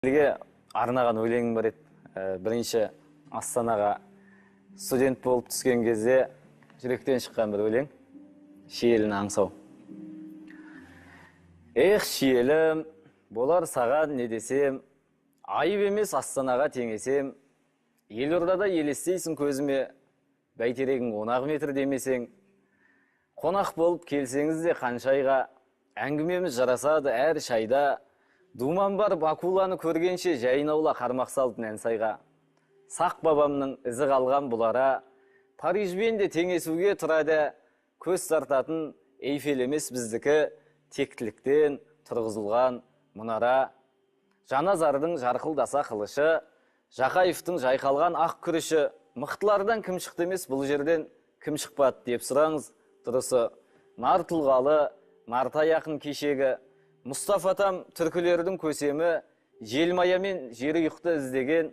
Сізге арнаған өлеңім бар еді. Бірінші Астанаға студент болып түскен кезде жүректен шыққан бір өлең. Шиелін аңсау. Эх, шиелім, болар саған не десем, айып емес Астанаға теңесем, Елордада елестейсің көзіме, бәйтерегің 10 метр демесең, қонақ болып келсеңіз де қаншайға, әңгімеміз жарасады әр шайда, думан бар Бакуланы көргенше жайнаула қармақ салтын әнсайға. Сақ бабамның ізі қалған бұлара, Парижбен де теңесуге тұрады, көз тартатын Эйфел емес біздікі, тектіліктен тұрғызылған мұнара. Жаназардың жарқылдаса қылышы, Жақаевтың жайқалған ақ күріші, мықтылардан кім шықты емес бұл жерден, кім шықпады деп сұраңыз, дұрысы. Нар тұлғалы, нарта яқын кешегі, Мұстафатам түркілердің көсемі, желмаямен жері ұйықты іздеген,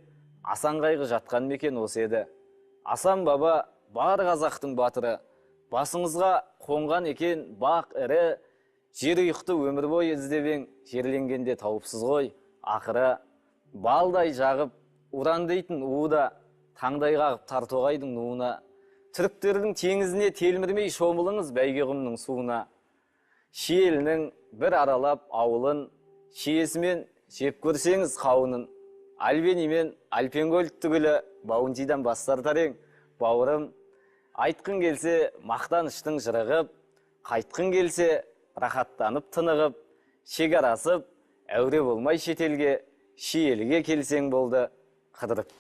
Асан қайғы жатқан мекен осы еді. Асан баба бар қазақтың батыры, басыңызға қонған екен бақ ірі, жері ұйықты өмір бойы іздебең, жерленгенде тауыпсыз ғой, ақыры. Балдай жағып, уран дейтін уыда, таңдай қағып Тартоғайдың нуына, түріктердің теңізіне телмірмей шомылыңыз Бәйгеғұмның суына. Шиелінің бір аралап ауылын, шиесімен жеп көрсеңіз қауынын, Альбенимен Альпенгөл түгілі Баунтидан бастар тарең, бауырым. Айтқын келсе мақтаныштың жырығып, қайтқын келсе рахаттанып тынығып, шекарасып, әуре болмай шетелге, Шиеліге келсең болды қыдырып.